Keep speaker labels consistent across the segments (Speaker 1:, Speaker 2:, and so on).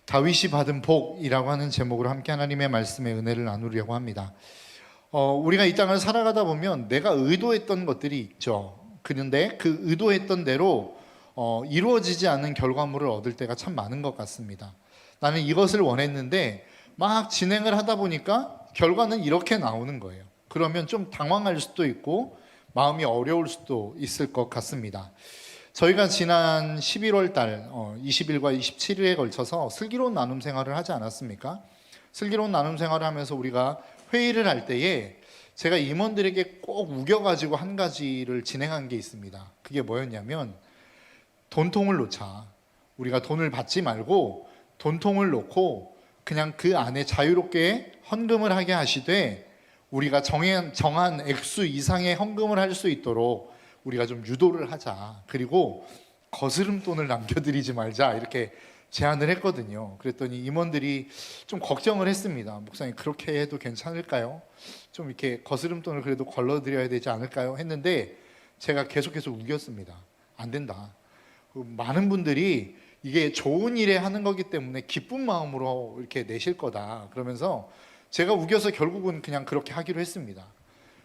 Speaker 1: 다윗이 받은 복이라고 하는 제목으로 함께 하나님의 말씀의 은혜를 나누려고 합니다. 우리가 이 땅을 살아가다 보면 내가 의도했던 것들이 있죠. 그런데 그 의도했던 대로 이루어지지 않는 결과물을 얻을 때가 참 많은 것 같습니다. 나는 이것을 원했는데 막 진행을 하다 보니까 결과는 이렇게 나오는 거예요. 그러면 좀 당황할 수도 있고 마음이 어려울 수도 있을 것 같습니다. 저희가 지난 11월 달 20일과 27일에 걸쳐서 슬기로운 나눔 생활을 하지 않았습니까? 슬기로운 나눔 생활을 하면서 우리가 회의를 할 때에 제가 임원들에게 꼭 우겨가지고 한 가지를 진행한 게 있습니다. 그게 뭐였냐면 돈통을 놓자. 우리가 돈을 받지 말고 돈통을 놓고 그냥 그 안에 자유롭게 헌금을 하게 하시되 우리가 정한 액수 이상의 헌금을 할 수 있도록 우리가 좀 유도를 하자. 그리고 거스름돈을 남겨드리지 말자. 이렇게 제안을 했거든요. 그랬더니 임원들이 좀 걱정을 했습니다. 목사님 그렇게 해도 괜찮을까요? 좀 이렇게 거스름돈을 그래도 걸러드려야 되지 않을까요? 했는데 제가 계속해서 우겼습니다. 안 된다. 많은 분들이 이게 좋은 일에 하는 거기 때문에 기쁜 마음으로 이렇게 내실 거다. 그러면서 제가 우겨서 결국은 그냥 그렇게 하기로 했습니다.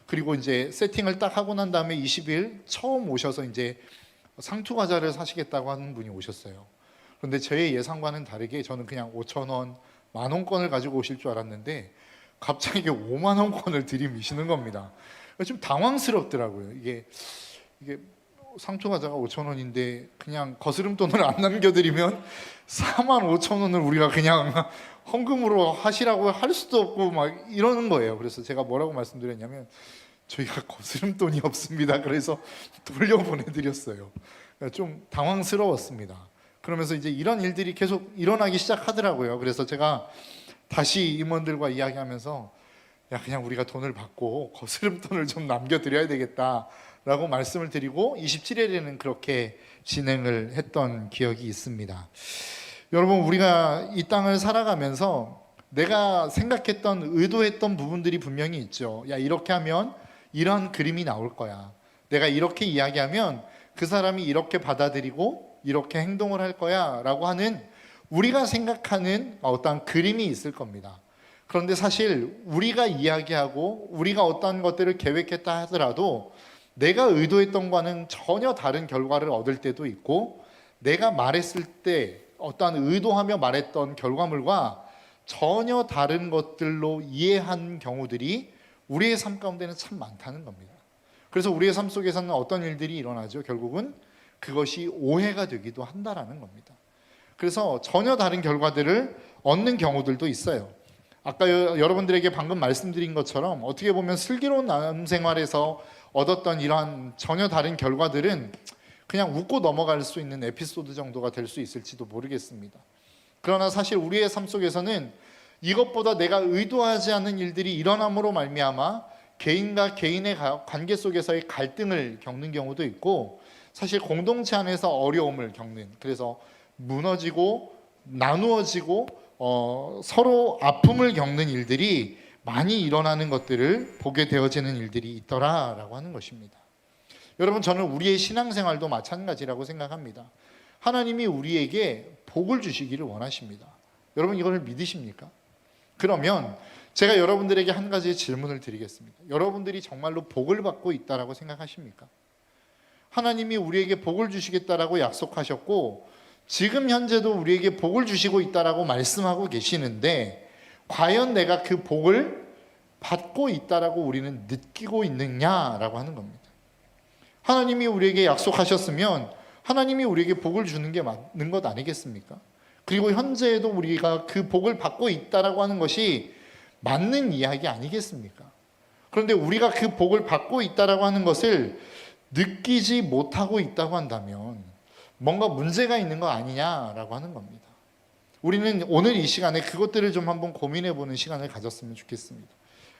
Speaker 1: 그리고 이제 세팅을 딱 하고 난 다음에 20일 처음 오셔서 이제 상투 과자를 사시겠다고 하는 분이 오셨어요. 그런데 저의 예상과는 다르게 저는 그냥 5,000원, 10,000원권을 가지고 오실 줄 알았는데 갑자기 5만 원권을 들이미시는 겁니다. 좀 당황스럽더라고요. 이게 상투 과자가 5,000원인데 그냥 거스름돈을 안 남겨드리면 45,000원을 우리가 그냥 헌금으로 하시라고 할 수도 없고 막 이러는 거예요. 그래서 제가 뭐라고 말씀드렸냐면 저희가 거스름돈이 없습니다. 그래서 돌려보내드렸어요. 좀 당황스러웠습니다. 그러면서 이제 이런 일들이 계속 일어나기 시작하더라고요. 그래서 제가 다시 임원들과 이야기하면서 야 그냥 우리가 돈을 받고 거스름돈을 좀 남겨드려야 되겠다라고 말씀을 드리고 27일에는 그렇게 진행을 했던 기억이 있습니다. 여러분 우리가 이 땅을 살아가면서 내가 생각했던 의도했던 부분들이 분명히 있죠. 야 이렇게 하면 이런 그림이 나올 거야. 내가 이렇게 이야기하면 그 사람이 이렇게 받아들이고 이렇게 행동을 할 거야 라고 하는 우리가 생각하는 어떤 그림이 있을 겁니다. 그런데 사실 우리가 이야기하고 우리가 어떤 것들을 계획했다 하더라도 내가 의도했던 것과는 전혀 다른 결과를 얻을 때도 있고 내가 말했을 때 어떠한 의도하며 말했던 결과물과 전혀 다른 것들로 이해한 경우들이 우리의 삶 가운데는 참 많다는 겁니다. 그래서 우리의 삶 속에서는 어떤 일들이 일어나죠? 결국은 그것이 오해가 되기도 한다라는 겁니다. 그래서 전혀 다른 결과들을 얻는 경우들도 있어요. 아까 여러분들에게 방금 말씀드린 것처럼 어떻게 보면 슬기로운 나눔 생활에서 얻었던 이러한 전혀 다른 결과들은 그냥 웃고 넘어갈 수 있는 에피소드 정도가 될 수 있을지도 모르겠습니다. 그러나 사실 우리의 삶 속에서는 이것보다 내가 의도하지 않은 일들이 일어남으로 말미암아 개인과 개인의 관계 속에서의 갈등을 겪는 경우도 있고 사실 공동체 안에서 어려움을 겪는, 그래서 무너지고 나누어지고 서로 아픔을 겪는 일들이 많이 일어나는 것들을 보게 되어지는 일들이 있더라라고 하는 것입니다. 여러분 저는 우리의 신앙생활도 마찬가지라고 생각합니다. 하나님이 우리에게 복을 주시기를 원하십니다. 여러분 이걸 믿으십니까? 그러면 제가 여러분들에게 한 가지 질문을 드리겠습니다. 여러분들이 정말로 복을 받고 있다라고 생각하십니까? 하나님이 우리에게 복을 주시겠다라고 약속하셨고 지금 현재도 우리에게 복을 주시고 있다라고 말씀하고 계시는데 과연 내가 그 복을 받고 있다라고 우리는 느끼고 있느냐라고 하는 겁니다. 하나님이 우리에게 약속하셨으면 하나님이 우리에게 복을 주는 게 맞는 것 아니겠습니까? 그리고 현재에도 우리가 그 복을 받고 있다라고 하는 것이 맞는 이야기 아니겠습니까? 그런데 우리가 그 복을 받고 있다라고 하는 것을 느끼지 못하고 있다고 한다면 뭔가 문제가 있는 거 아니냐라고 하는 겁니다. 우리는 오늘 이 시간에 그것들을 좀 한번 고민해 보는 시간을 가졌으면 좋겠습니다.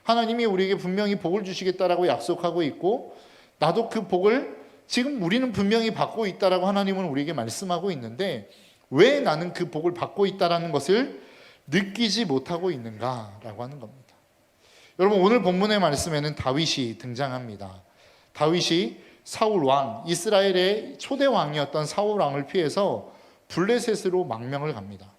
Speaker 1: 하나님이 우리에게 분명히 복을 주시겠다라고 약속하고 있고 나도 그 복을 지금 우리는 분명히 받고 있다라고 하나님은 우리에게 말씀하고 있는데 왜 나는 그 복을 받고 있다라는 것을 느끼지 못하고 있는가라고 하는 겁니다. 여러분 오늘 본문의 말씀에는 다윗이 등장합니다. 다윗이 사울 왕, 이스라엘의 초대 왕이었던 사울 왕을 피해서 블레셋으로 망명을 갑니다.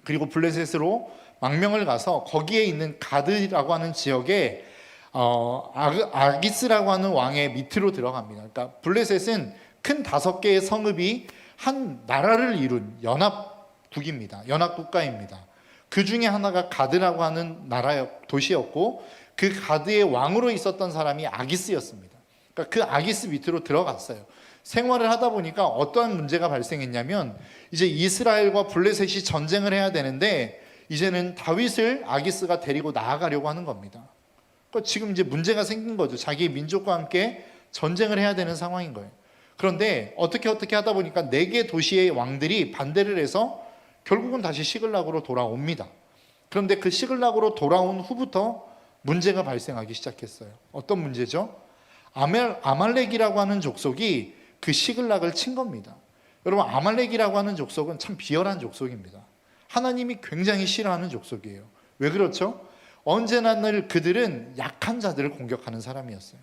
Speaker 1: 그리고 블레셋으로 망명을 가서 거기에 있는 가드라고 하는 지역에 아기스라고 하는 왕의 밑으로 들어갑니다. 그러니까 블레셋은 큰 5개의 성읍이 한 나라를 이룬 연합국입니다. 연합국가입니다. 그 중에 하나가 가드라고 하는 도시였고, 그 가드의 왕으로 있었던 사람이 아기스였습니다. 그러니까 그 아기스 밑으로 들어갔어요. 생활을 하다 보니까 어떠한 문제가 발생했냐면, 이제 이스라엘과 블레셋이 전쟁을 해야 되는데 이제는 다윗을 아기스가 데리고 나아가려고 하는 겁니다. 그러니까 지금 이제 문제가 생긴 거죠. 자기 민족과 함께 전쟁을 해야 되는 상황인 거예요. 그런데 어떻게 하다 보니까 4개 도시의 왕들이 반대를 해서 결국은 다시 시글락으로 돌아옵니다. 그런데 그 시글락으로 돌아온 후부터 문제가 발생하기 시작했어요. 어떤 문제죠? 아말렉이라고 하는 족속이 그 시글락을 친 겁니다. 여러분, 아말렉이라고 하는 족속은 참 비열한 족속입니다. 하나님이 굉장히 싫어하는 족속이에요. 왜 그렇죠? 언제나 늘 그들은 약한 자들을 공격하는 사람이었어요.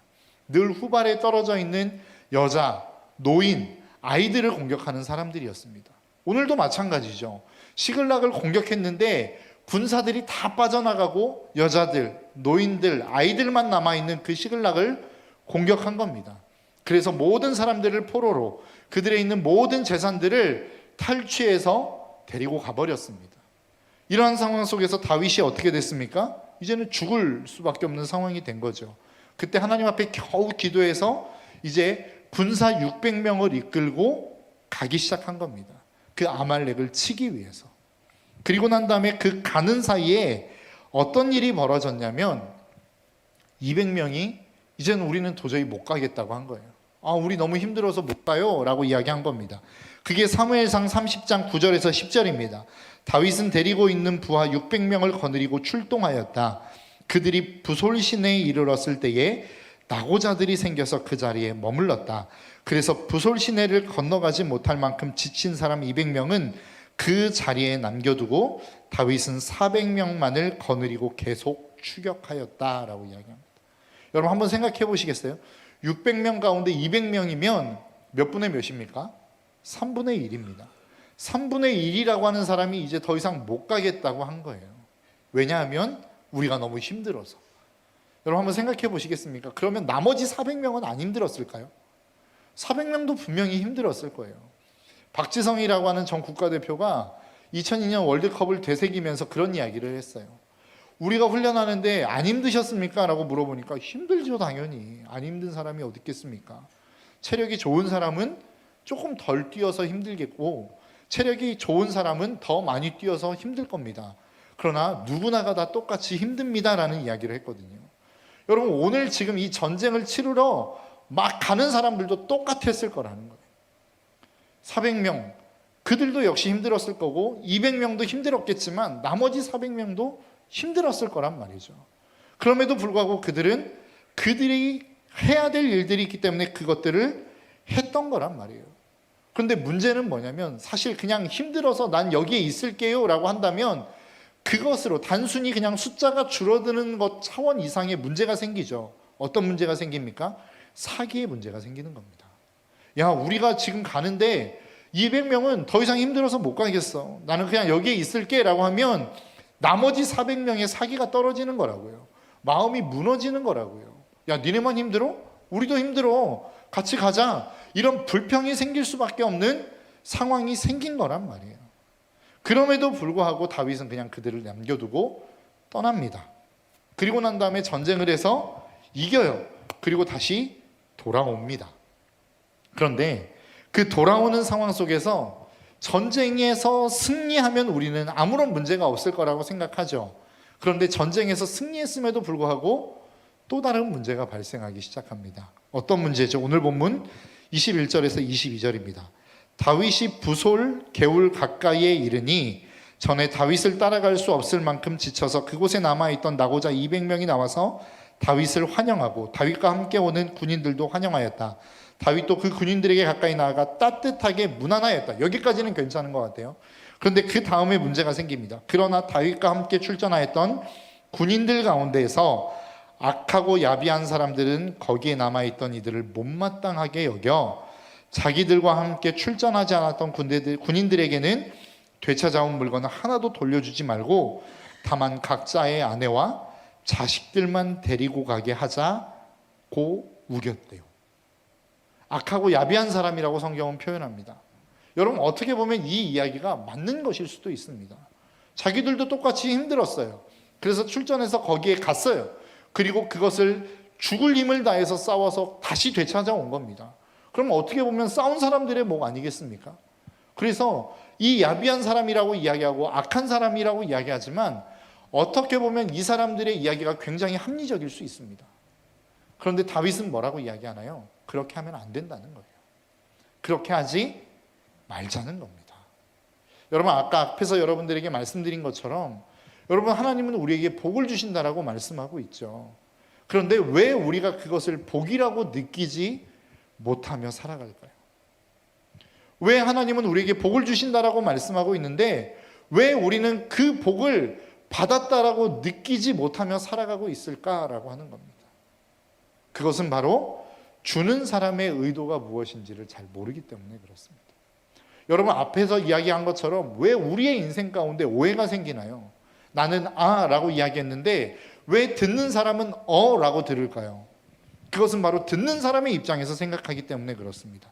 Speaker 1: 늘 후발에 떨어져 있는 여자, 노인, 아이들을 공격하는 사람들이었습니다. 오늘도 마찬가지죠. 시글락을 공격했는데 군사들이 다 빠져나가고 여자들, 노인들, 아이들만 남아있는 그 시글락을 공격한 겁니다. 그래서 모든 사람들을 포로로 그들의 있는 모든 재산들을 탈취해서 데리고 가버렸습니다. 이러한 상황 속에서 다윗이 어떻게 됐습니까? 이제는 죽을 수밖에 없는 상황이 된 거죠. 그때 하나님 앞에 겨우 기도해서 이제 군사 600명을 이끌고 가기 시작한 겁니다. 그 아말렉을 치기 위해서. 그리고 난 다음에 그 가는 사이에 어떤 일이 벌어졌냐면 200명이 이제는 우리는 도저히 못 가겠다고 한 거예요. 우리 너무 힘들어서 못 가요 라고 이야기한 겁니다. 그게 사무엘상 30장 9절에서 10절입니다. 다윗은 데리고 있는 부하 600명을 거느리고 출동하였다. 그들이 부솔 시내에 이르렀을 때에 낙오자들이 생겨서 그 자리에 머물렀다. 그래서 부솔 시내를 건너가지 못할 만큼 지친 사람 200명은 그 자리에 남겨두고 다윗은 400명만을 거느리고 계속 추격하였다라고 이야기합니다. 여러분 한번 생각해 보시겠어요? 600명 가운데 200명이면 몇 분의 몇입니까? 3분의 1입니다. 3분의 1이라고 하는 사람이 이제 더 이상 못 가겠다고 한 거예요. 왜냐하면 우리가 너무 힘들어서. 여러분 한번 생각해 보시겠습니까? 그러면 나머지 400명은 안 힘들었을까요? 400명도 분명히 힘들었을 거예요. 박지성이라고 하는 전 국가대표가 2002년 월드컵을 되새기면서 그런 이야기를 했어요. 우리가 훈련하는데 안 힘드셨습니까? 라고 물어보니까 힘들죠, 당연히. 안 힘든 사람이 어디 있겠습니까? 체력이 좋은 사람은 조금 덜 뛰어서 힘들겠고, 체력이 좋은 사람은 더 많이 뛰어서 힘들 겁니다. 그러나 누구나가 다 똑같이 힘듭니다라는 이야기를 했거든요. 여러분, 오늘 지금 이 전쟁을 치르러 막 가는 사람들도 똑같았을 거라는 거예요. 400명, 그들도 역시 힘들었을 거고 200명도 힘들었겠지만 나머지 400명도 힘들었을 거란 말이죠. 그럼에도 불구하고 그들이 해야 될 일들이 있기 때문에 그것들을 했던 거란 말이에요. 그런데 문제는 뭐냐면, 사실 그냥 힘들어서 난 여기에 있을게요 라고 한다면 그것으로 단순히 그냥 숫자가 줄어드는 것 차원 이상의 문제가 생기죠. 어떤 문제가 생깁니까? 사기의 문제가 생기는 겁니다. 야, 우리가 지금 가는데 200명은 더 이상 힘들어서 못 가겠어, 나는 그냥 여기에 있을게 라고 하면 나머지 400명의 사기가 떨어지는 거라고요. 마음이 무너지는 거라고요. 야, 니네만 힘들어? 우리도 힘들어, 같이 가자. 이런 불평이 생길 수밖에 없는 상황이 생긴 거란 말이에요. 그럼에도 불구하고 다윗은 그냥 그들을 남겨두고 떠납니다. 그리고 난 다음에 전쟁을 해서 이겨요. 그리고 다시 돌아옵니다. 그런데 그 돌아오는 상황 속에서 전쟁에서 승리하면 우리는 아무런 문제가 없을 거라고 생각하죠. 그런데 전쟁에서 승리했음에도 불구하고 또 다른 문제가 발생하기 시작합니다. 어떤 문제죠? 오늘 본문 21절에서 22절입니다. 다윗이 부솔 개울 가까이에 이르니 전에 다윗을 따라갈 수 없을 만큼 지쳐서 그곳에 남아있던 낙오자 200명이 나와서 다윗을 환영하고 다윗과 함께 오는 군인들도 환영하였다. 다윗도 그 군인들에게 가까이 나아가 따뜻하게 문안하였다. 여기까지는 괜찮은 것 같아요. 그런데 그 다음에 문제가 생깁니다. 그러나 다윗과 함께 출전하였던 군인들 가운데에서 악하고 야비한 사람들은 거기에 남아있던 이들을 못마땅하게 여겨 자기들과 함께 출전하지 않았던 군인들에게는 되찾아온 물건을 하나도 돌려주지 말고 다만 각자의 아내와 자식들만 데리고 가게 하자고 우겼대요. 악하고 야비한 사람이라고 성경은 표현합니다. 여러분, 어떻게 보면 이 이야기가 맞는 것일 수도 있습니다. 자기들도 똑같이 힘들었어요. 그래서 출전해서 거기에 갔어요. 그리고 그것을 죽을 힘을 다해서 싸워서 다시 되찾아온 겁니다. 그럼 어떻게 보면 싸운 사람들의 목 아니겠습니까? 그래서 이 야비한 사람이라고 이야기하고 악한 사람이라고 이야기하지만 어떻게 보면 이 사람들의 이야기가 굉장히 합리적일 수 있습니다. 그런데 다윗은 뭐라고 이야기하나요? 그렇게 하면 안 된다는 거예요. 그렇게 하지 말자는 겁니다. 여러분, 아까 앞에서 여러분들에게 말씀드린 것처럼 여러분, 하나님은 우리에게 복을 주신다라고 말씀하고 있죠. 그런데 왜 우리가 그것을 복이라고 느끼지 못하며 살아갈까요? 왜 하나님은 우리에게 복을 주신다라고 말씀하고 있는데 왜 우리는 그 복을 받았다라고 느끼지 못하며 살아가고 있을까라고 하는 겁니다. 그것은 바로 주는 사람의 의도가 무엇인지를 잘 모르기 때문에 그렇습니다. 여러분, 앞에서 이야기한 것처럼 왜 우리의 인생 가운데 오해가 생기나요? 나는 라고 이야기했는데 왜 듣는 사람은 라고 들을까요? 그것은 바로 듣는 사람의 입장에서 생각하기 때문에 그렇습니다.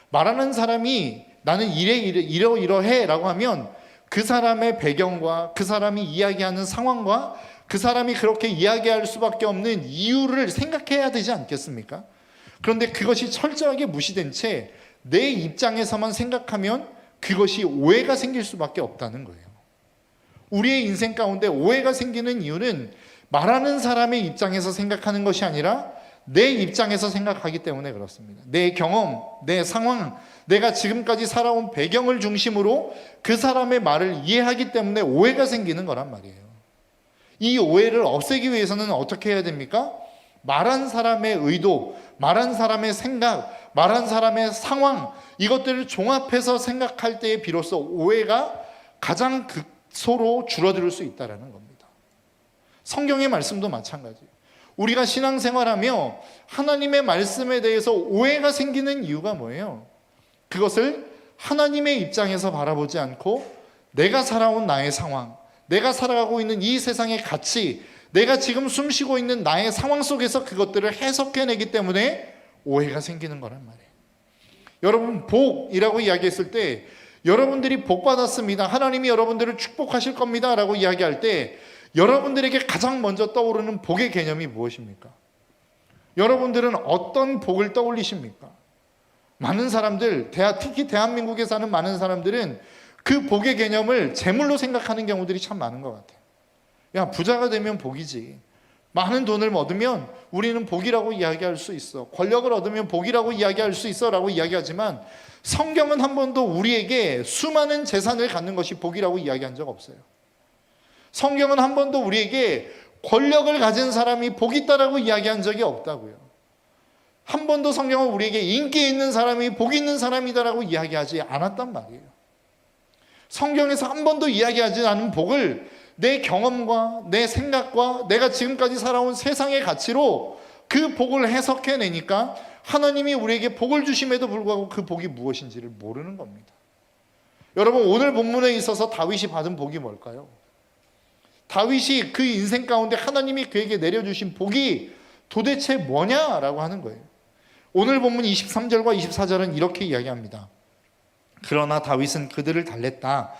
Speaker 1: 말하는 사람이 나는 이러이러해 라고 하면 그 사람의 배경과 그 사람이 이야기하는 상황과 그 사람이 그렇게 이야기할 수밖에 없는 이유를 생각해야 되지 않겠습니까? 그런데 그것이 철저하게 무시된 채 내 입장에서만 생각하면 그것이 오해가 생길 수밖에 없다는 거예요. 우리의 인생 가운데 오해가 생기는 이유는 말하는 사람의 입장에서 생각하는 것이 아니라 내 입장에서 생각하기 때문에 그렇습니다. 내 경험, 내 상황, 내가 지금까지 살아온 배경을 중심으로 그 사람의 말을 이해하기 때문에 오해가 생기는 거란 말이에요. 이 오해를 없애기 위해서는 어떻게 해야 됩니까? 말한 사람의 의도, 말한 사람의 생각, 말한 사람의 상황, 이것들을 종합해서 생각할 때에 비로소 오해가 가장 극소로 줄어들 수 있다는 겁니다. 성경의 말씀도 마찬가지예요. 우리가 신앙생활하며 하나님의 말씀에 대해서 오해가 생기는 이유가 뭐예요? 그것을 하나님의 입장에서 바라보지 않고 내가 살아온 나의 상황, 내가 살아가고 있는 이 세상의 가치, 내가 지금 숨쉬고 있는 나의 상황 속에서 그것들을 해석해내기 때문에 오해가 생기는 거란 말이에요. 여러분, 복이라고 이야기했을 때 여러분들이 복 받았습니다, 하나님이 여러분들을 축복하실 겁니다 라고 이야기할 때 여러분들에게 가장 먼저 떠오르는 복의 개념이 무엇입니까? 여러분들은 어떤 복을 떠올리십니까? 많은 사람들, 특히 대한민국에 사는 많은 사람들은 그 복의 개념을 재물로 생각하는 경우들이 참 많은 것 같아요. 야, 부자가 되면 복이지. 많은 돈을 얻으면 우리는 복이라고 이야기할 수 있어. 권력을 얻으면 복이라고 이야기할 수 있어 라고 이야기하지만 성경은 한 번도 우리에게 수많은 재산을 갖는 것이 복이라고 이야기한 적 없어요. 성경은 한 번도 우리에게 권력을 가진 사람이 복이 있다라고 이야기한 적이 없다고요. 한 번도 성경은 우리에게 인기 있는 사람이 복이 있는 사람이다라고 이야기하지 않았단 말이에요. 성경에서 한 번도 이야기하지 않은 복을 내 경험과 내 생각과 내가 지금까지 살아온 세상의 가치로 그 복을 해석해내니까 하나님이 우리에게 복을 주심에도 불구하고 그 복이 무엇인지를 모르는 겁니다. 여러분, 오늘 본문에 있어서 다윗이 받은 복이 뭘까요? 다윗이 그 인생 가운데 하나님이 그에게 내려주신 복이 도대체 뭐냐라고 하는 거예요. 오늘 본문 23절과 24절은 이렇게 이야기합니다. 그러나 다윗은 그들을 달랬다.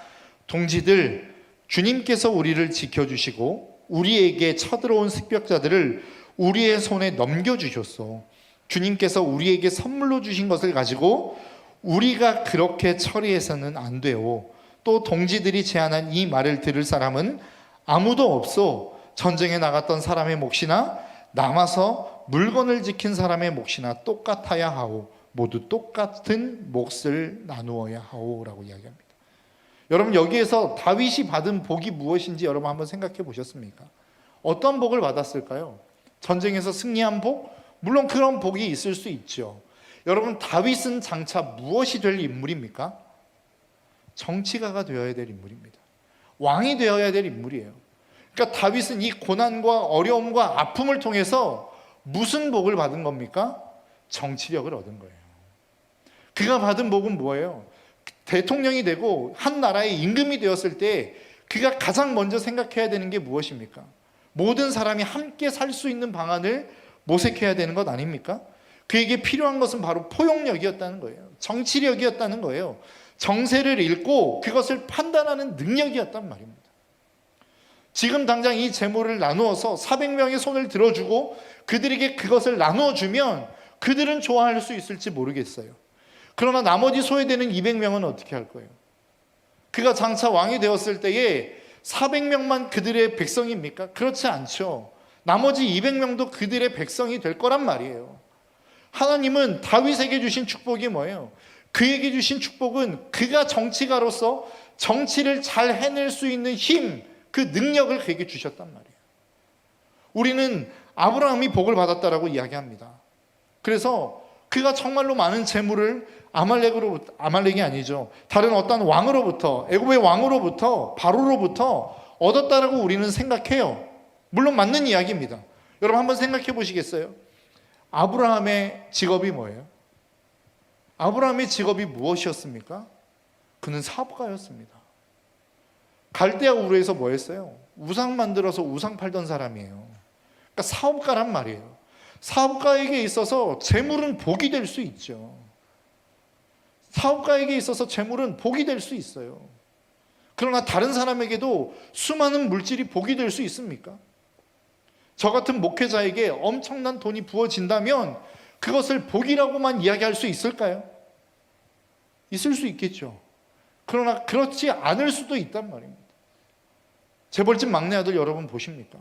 Speaker 1: 동지들, 주님께서 우리를 지켜주시고 우리에게 쳐들어온 습벽자들을 우리의 손에 넘겨주셨소. 주님께서 우리에게 선물로 주신 것을 가지고 우리가 그렇게 처리해서는 안 돼요. 또 동지들이 제안한 이 말을 들을 사람은 아무도 없소. 전쟁에 나갔던 사람의 몫이나 남아서 물건을 지킨 사람의 몫이나 똑같아야 하오. 모두 똑같은 몫을 나누어야 하오 라고 이야기합니다. 여러분, 여기에서 다윗이 받은 복이 무엇인지 여러분 한번 생각해 보셨습니까? 어떤 복을 받았을까요? 전쟁에서 승리한 복? 물론 그런 복이 있을 수 있죠. 여러분, 다윗은 장차 무엇이 될 인물입니까? 정치가가 되어야 될 인물입니다. 왕이 되어야 될 인물이에요. 그러니까 다윗은 이 고난과 어려움과 아픔을 통해서 무슨 복을 받은 겁니까? 정치력을 얻은 거예요. 그가 받은 복은 뭐예요? 대통령이 되고 한 나라의 임금이 되었을 때 그가 가장 먼저 생각해야 되는 게 무엇입니까? 모든 사람이 함께 살 수 있는 방안을 모색해야 되는 것 아닙니까? 그에게 필요한 것은 바로 포용력이었다는 거예요. 정치력이었다는 거예요. 정세를 읽고 그것을 판단하는 능력이었단 말입니다. 지금 당장 이 재물을 나누어서 400명의 손을 들어주고 그들에게 그것을 나누어주면 그들은 좋아할 수 있을지 모르겠어요. 그러나 나머지 소외되는 200명은 어떻게 할 거예요? 그가 장차 왕이 되었을 때에 400명만 그들의 백성입니까? 그렇지 않죠. 나머지 200명도 그들의 백성이 될 거란 말이에요. 하나님은 다윗에게 주신 축복이 뭐예요? 그에게 주신 축복은 그가 정치가로서 정치를 잘 해낼 수 있는 힘, 그 능력을 그에게 주셨단 말이에요. 우리는 아브라함이 복을 받았다라고 이야기합니다. 그래서 그가 정말로 많은 재물을 아말렉이 아니죠. 다른 어떤 왕으로부터, 애굽의 왕으로부터, 바로로부터 얻었다라고 우리는 생각해요. 물론 맞는 이야기입니다. 여러분 한번 생각해 보시겠어요? 아브라함의 직업이 뭐예요? 아브라함의 직업이 무엇이었습니까? 그는 사업가였습니다. 갈대아 우르에서 뭐 했어요? 우상 만들어서 우상 팔던 사람이에요. 그러니까 사업가란 말이에요. 사업가에게 있어서 재물은 복이 될 수 있죠. 사업가에게 있어서 재물은 복이 될 수 있어요. 그러나 다른 사람에게도 수많은 물질이 복이 될 수 있습니까? 저 같은 목회자에게 엄청난 돈이 부어진다면 그것을 복이라고만 이야기할 수 있을까요? 있을 수 있겠죠. 그러나 그렇지 않을 수도 있단 말입니다. 재벌집 막내 아들 여러분 보십니까?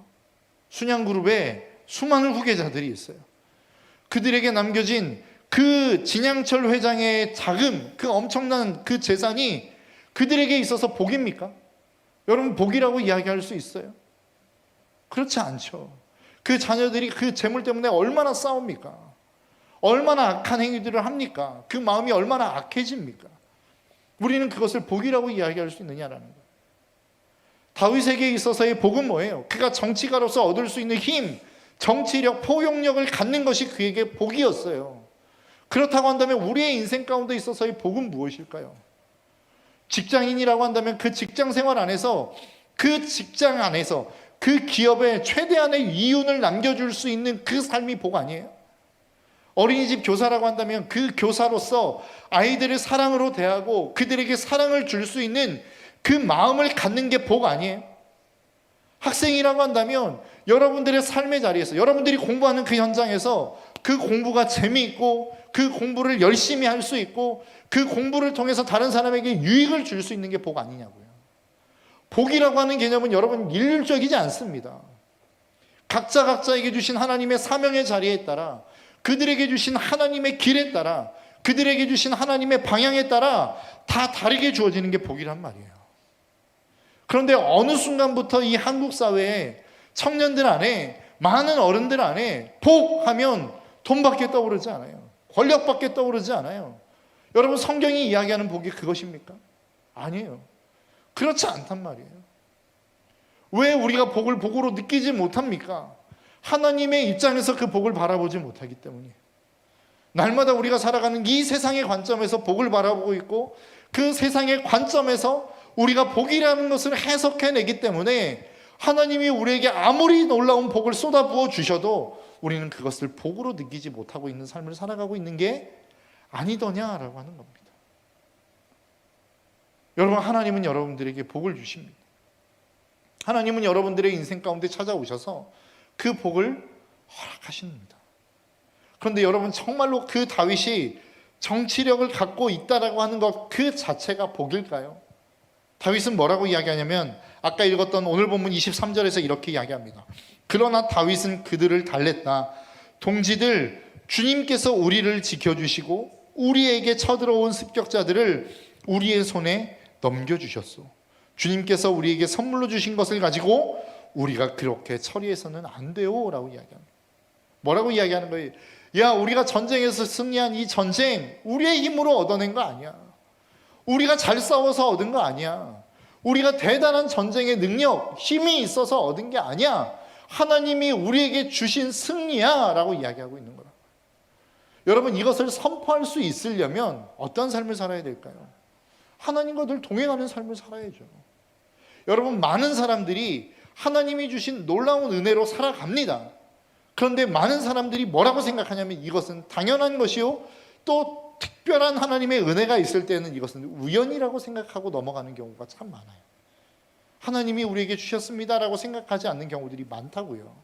Speaker 1: 순양그룹에 수많은 후계자들이 있어요. 그들에게 남겨진 그 진양철 회장의 자금, 그 엄청난 그 재산이 그들에게 있어서 복입니까? 여러분 복이라고 이야기할 수 있어요? 그렇지 않죠. 그 자녀들이 그 재물 때문에 얼마나 싸웁니까? 얼마나 악한 행위들을 합니까? 그 마음이 얼마나 악해집니까? 우리는 그것을 복이라고 이야기할 수 있느냐라는 거예요. 다윗에게 있어서의 복은 뭐예요? 그가 정치가로서 얻을 수 있는 힘, 정치력, 포용력을 갖는 것이 그에게 복이었어요. 그렇다고 한다면 우리의 인생 가운데 있어서의 복은 무엇일까요? 직장인이라고 한다면 그 직장 생활 안에서 그 직장 안에서 그 기업에 최대한의 이윤을 남겨줄 수 있는 그 삶이 복 아니에요? 어린이집 교사라고 한다면 그 교사로서 아이들을 사랑으로 대하고 그들에게 사랑을 줄 수 있는 그 마음을 갖는 게 복 아니에요? 학생이라고 한다면 여러분들의 삶의 자리에서 여러분들이 공부하는 그 현장에서 그 공부가 재미있고 그 공부를 열심히 할 수 있고 그 공부를 통해서 다른 사람에게 유익을 줄 수 있는 게 복 아니냐고요. 복이라고 하는 개념은 여러분 일률적이지 않습니다. 각자에게 주신 하나님의 사명의 자리에 따라 그들에게 주신 하나님의 길에 따라 그들에게 주신 하나님의 방향에 따라 다 다르게 주어지는 게 복이란 말이에요. 그런데 어느 순간부터 이 한국 사회에 청년들 안에 많은 어른들 안에 복하면 돈밖에 떠오르지 않아요. 권력밖에 떠오르지 않아요. 여러분 성경이 이야기하는 복이 그것입니까? 아니에요. 그렇지 않단 말이에요. 왜 우리가 복을 복으로 느끼지 못합니까? 하나님의 입장에서 그 복을 바라보지 못하기 때문이에요. 날마다 우리가 살아가는 이 세상의 관점에서 복을 바라보고 있고 그 세상의 관점에서 우리가 복이라는 것을 해석해내기 때문에 하나님이 우리에게 아무리 놀라운 복을 쏟아부어 주셔도 우리는 그것을 복으로 느끼지 못하고 있는 삶을 살아가고 있는 게 아니더냐라고 하는 겁니다. 여러분 하나님은 여러분들에게 복을 주십니다. 하나님은 여러분들의 인생 가운데 찾아오셔서 그 복을 허락하십니다. 그런데 여러분 정말로 그 다윗이 정치력을 갖고 있다라고 하는 것 그 자체가 복일까요? 다윗은 뭐라고 이야기하냐면 아까 읽었던 오늘 본문 23절에서 이렇게 이야기합니다. 그러나 다윗은 그들을 달랬다. 동지들 주님께서 우리를 지켜주시고 우리에게 쳐들어온 습격자들을 우리의 손에 넘겨주셨소. 주님께서 우리에게 선물로 주신 것을 가지고 우리가 그렇게 처리해서는 안 돼요 라고 이야기합니다. 뭐라고 이야기하는 거예요? 야, 우리가 전쟁에서 승리한 이 전쟁 우리의 힘으로 얻어낸 거 아니야. 우리가 잘 싸워서 얻은 거 아니야. 우리가 대단한 전쟁의 능력, 힘이 있어서 얻은 게 아니야. 하나님이 우리에게 주신 승리야 라고 이야기하고 있는 거라. 여러분 이것을 선포할 수 있으려면 어떤 삶을 살아야 될까요? 하나님과 늘 동행하는 삶을 살아야죠. 여러분, 많은 사람들이 하나님이 주신 놀라운 은혜로 살아갑니다. 그런데 많은 사람들이 뭐라고 생각하냐면 이것은 당연한 것이요, 또 특별한 하나님의 은혜가 있을 때는 이것은 우연이라고 생각하고 넘어가는 경우가 참 많아요. 하나님이 우리에게 주셨습니다라고 생각하지 않는 경우들이 많다고요.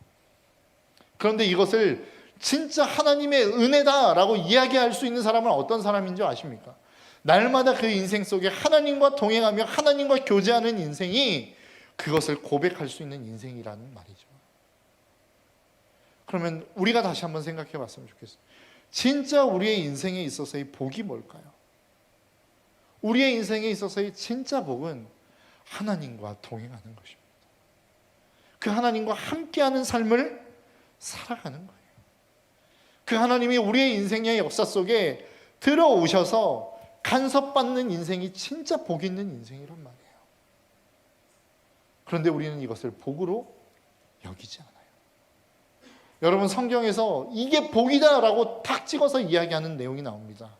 Speaker 1: 그런데 이것을 진짜 하나님의 은혜다라고 이야기할 수 있는 사람은 어떤 사람인 줄 아십니까? 날마다 그 인생 속에 하나님과 동행하며 하나님과 교제하는 인생이 그것을 고백할 수 있는 인생이라는 말이죠. 그러면 우리가 다시 한번 생각해 봤으면 좋겠어요. 진짜 우리의 인생에 있어서의 복이 뭘까요? 우리의 인생에 있어서의 진짜 복은 하나님과 동행하는 것입니다. 그 하나님과 함께하는 삶을 살아가는 거예요. 그 하나님이 우리의 인생의 역사 속에 들어오셔서 간섭받는 인생이 진짜 복 있는 인생이란 말이에요. 그런데 우리는 이것을 복으로 여기지 않아요. 여러분, 성경에서 이게 복이다라고 탁 찍어서 이야기하는 내용이 나옵니다.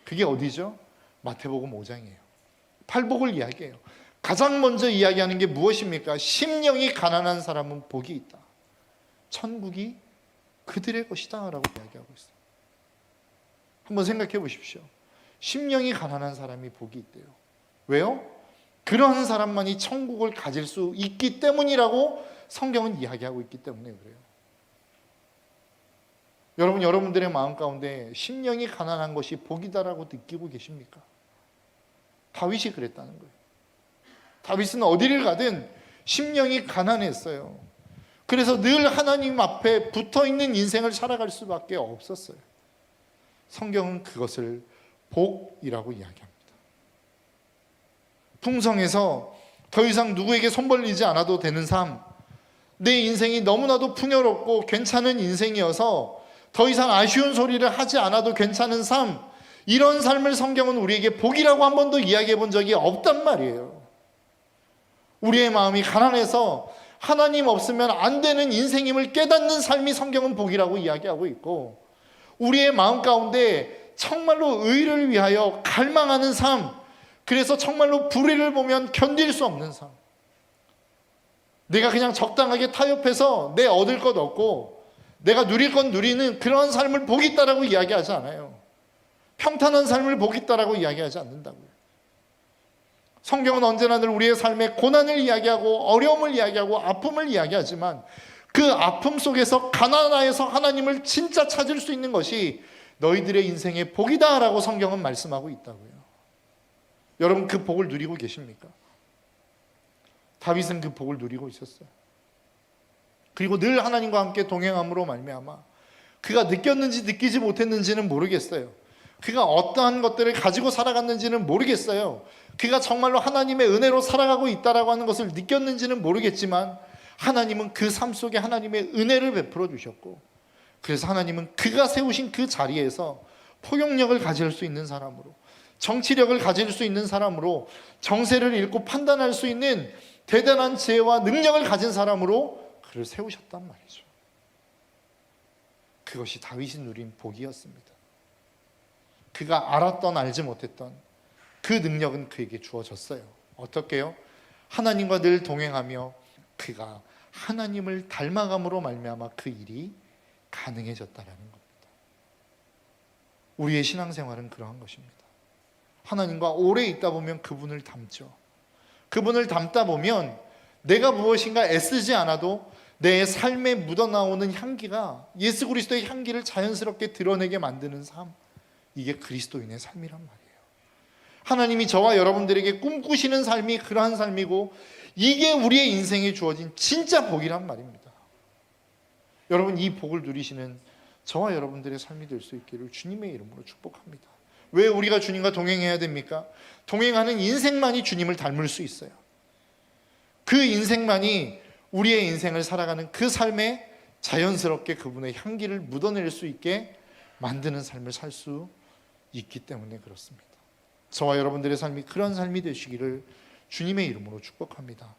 Speaker 1: 그게 어디죠? 마태복음 5장이에요. 팔복을 이야기해요. 가장 먼저 이야기하는 게 무엇입니까? 심령이 가난한 사람은 복이 있다. 천국이 그들의 것이다 라고 이야기하고 있어요. 한번 생각해 보십시오. 심령이 가난한 사람이 복이 있대요. 왜요? 그러한 사람만이 천국을 가질 수 있기 때문이라고 성경은 이야기하고 있기 때문에 그래요. 여러분, 여러분들의 마음 가운데 심령이 가난한 것이 복이다라고 느끼고 계십니까? 다윗이 그랬다는 거예요. 다윗은 어디를 가든 심령이 가난했어요. 그래서 늘 하나님 앞에 붙어있는 인생을 살아갈 수밖에 없었어요. 성경은 그것을 복이라고 이야기합니다. 풍성해서 더 이상 누구에게 손 벌리지 않아도 되는 삶, 내 인생이 너무나도 풍요롭고 괜찮은 인생이어서 더 이상 아쉬운 소리를 하지 않아도 괜찮은 삶, 이런 삶을 성경은 우리에게 복이라고 한 번도 이야기해 본 적이 없단 말이에요. 우리의 마음이 가난해서 하나님 없으면 안 되는 인생임을 깨닫는 삶이 성경은 복이라고 이야기하고 있고, 우리의 마음 가운데 정말로 의를 위하여 갈망하는 삶, 그래서 정말로 불의를 보면 견딜 수 없는 삶, 내가 그냥 적당하게 타협해서 내 얻을 것 얻고 내가 누릴 건 누리는 그런 삶을 복이 있다라고 이야기하지 않아요. 평탄한 삶을 복이 있다라고 이야기하지 않는다고요. 성경은 언제나 늘 우리의 삶의 고난을 이야기하고 어려움을 이야기하고 아픔을 이야기하지만 그 아픔 속에서 가난하여서 하나님을 진짜 찾을 수 있는 것이 너희들의 인생의 복이다라고 성경은 말씀하고 있다고요. 여러분, 그 복을 누리고 계십니까? 다윗은 그 복을 누리고 있었어요. 그리고 늘 하나님과 함께 동행함으로 말미암아 그가 느꼈는지 느끼지 못했는지는 모르겠어요. 그가 어떠한 것들을 가지고 살아갔는지는 모르겠어요. 그가 정말로 하나님의 은혜로 살아가고 있다라고 하는 것을 느꼈는지는 모르겠지만 하나님은 그 삶 속에 하나님의 은혜를 베풀어 주셨고, 그래서 하나님은 그가 세우신 그 자리에서 포용력을 가질 수 있는 사람으로, 정치력을 가질 수 있는 사람으로, 정세를 읽고 판단할 수 있는 대단한 지혜와 능력을 가진 사람으로 그를 세우셨단 말이죠. 그것이 다윗이 누린 복이었습니다. 그가 알았던 알지 못했던 그 능력은 그에게 주어졌어요. 어떻게요? 하나님과 늘 동행하며 그가 하나님을 닮아감으로 말미암아 그 일이 가능해졌다라는 겁니다. 우리의 신앙생활은 그러한 것입니다. 하나님과 오래 있다 보면 그분을 닮죠. 그분을 닮다 보면 내가 무엇인가 애쓰지 않아도 내 삶에 묻어나오는 향기가 예수 그리스도의 향기를 자연스럽게 드러내게 만드는 삶, 이게 그리스도인의 삶이란 말이에요. 하나님이 저와 여러분들에게 꿈꾸시는 삶이 그러한 삶이고, 이게 우리의 인생에 주어진 진짜 복이란 말입니다. 여러분, 이 복을 누리시는 저와 여러분들의 삶이 될 수 있기를 주님의 이름으로 축복합니다. 왜 우리가 주님과 동행해야 됩니까? 동행하는 인생만이 주님을 닮을 수 있어요. 그 인생만이 우리의 인생을 살아가는 그 삶에 자연스럽게 그분의 향기를 묻어낼 수 있게 만드는 삶을 살 수 있기 때문에 그렇습니다. 저와 여러분들의 삶이 그런 삶이 되시기를 주님의 이름으로 축복합니다.